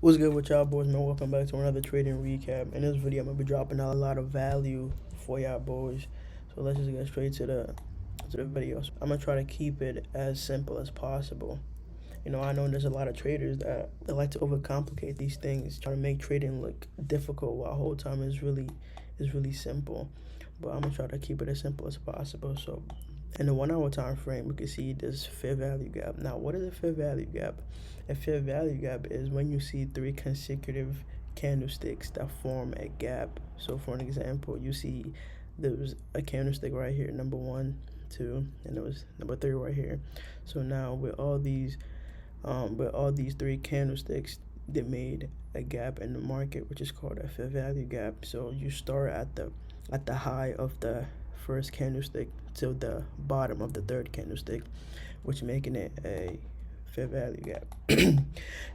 What's good with y'all boys, man? Welcome back to another trading recap. In this video, I'm gonna be dropping out a lot of value for y'all boys. So let's just get straight to the video. So I'm gonna try to keep it as simple as possible. You know, I know there's a lot of traders that like to overcomplicate these things, try to make trading look difficult while whole time is really simple. But I'm gonna try to keep it as simple as possible. So in the 1 hour time frame, we can see this fair value gap. Now, what is a fair value gap? A fair value gap is when you see 3 consecutive candlesticks that form a gap. So for an example, you see there was a candlestick right here, number 1, 2, and there was number 3 right here. So now with all these 3 candlesticks, they made a gap in the market, which is called a fair value gap. So you start at the high of the first candlestick to the bottom of the third candlestick, which making it a fair value gap.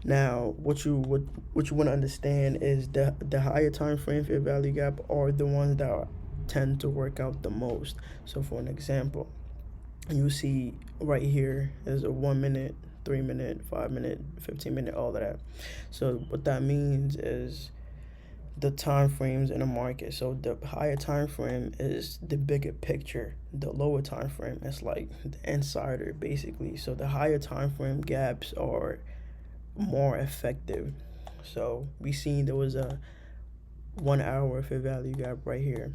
Now, what you want to understand is the higher time frame fair value gap are the ones that tend to work out the most. So for an example, you see right here is a 1 minute, 3 minute, 5 minute, 15 minute, all of that. So what that means is the time frames in the market. So the higher time frame is the bigger picture. The lower time frame is like the insider, basically. So the higher time frame gaps are more effective. So we seen there was a 1 hour fair value gap right here,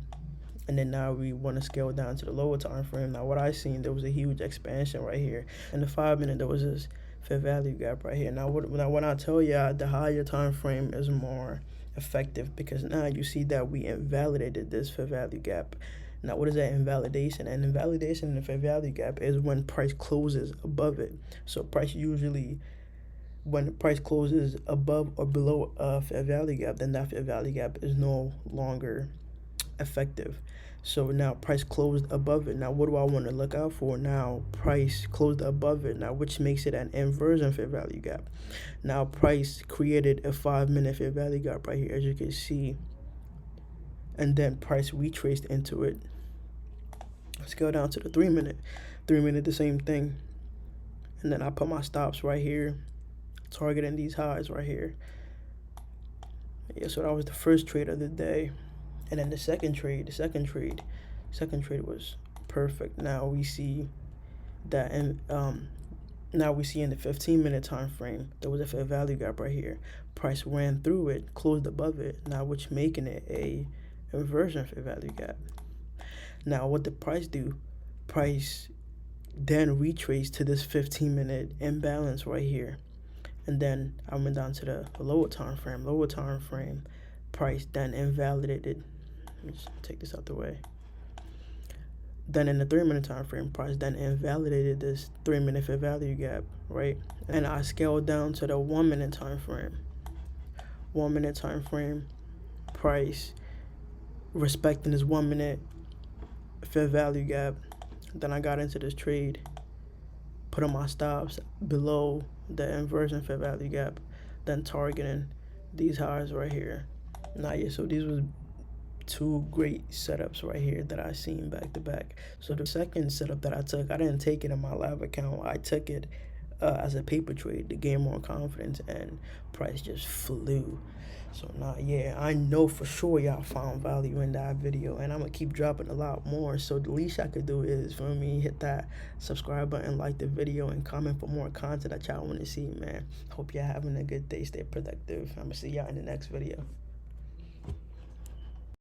and then now we want to scale down to the lower time frame. Now what I seen, there was a huge expansion right here. In the 5 minute, there was this fair value gap right here. Now when I tell y'all the higher time frame is more effective, because now you see that we invalidated this fair value gap. Now what is that invalidation? And invalidation in the fair value gap is when price closes above it. So price usually, when the price closes above or below a fair value gap, then that fair value gap is no longer effective. So now price closed above it. Now what do I want to look out for? Now price closed above it, now which makes it an inversion fair value gap. Now price created a 5 minute fair value gap right here, as you can see, and then price retraced into it. Let's go down to the 3 minute. 3 minute, the same thing. And then I put my stops right here, targeting these highs right here. Yeah, so that was the first trade of the day. And then the second trade was perfect. Now we see that, and now we see in the 15 minute time frame, there was a fair value gap right here. Price ran through it, closed above it, now which making it a inversion fair value gap. Now what did price do? Price then retraced to this 15 minute imbalance right here. And then I went down to the lower time frame. Price then invalidated. Let me just take this out the way. Then in the 3 minute time frame, price then invalidated this 3 minute fair value gap, right? And I scaled down to the 1 minute time frame. 1 minute time frame, price respecting this 1 minute fair value gap. Then I got into this trade, put on my stops below the inversion fair value gap, then targeting these highs right here. Now yeah, so these was 2 great setups right here that I seen back to back. So the second setup that I took, I didn't take it in my live account. I took it as a paper trade to gain more confidence, and price just flew. So now, yeah, I know for sure y'all found value in that video, and I'm gonna keep dropping a lot more. So the least I could do is, for me, hit that subscribe button, like the video, and comment for more content that y'all want to see, man. Hope y'all having a good day. Stay productive. I'm gonna see y'all in the next video.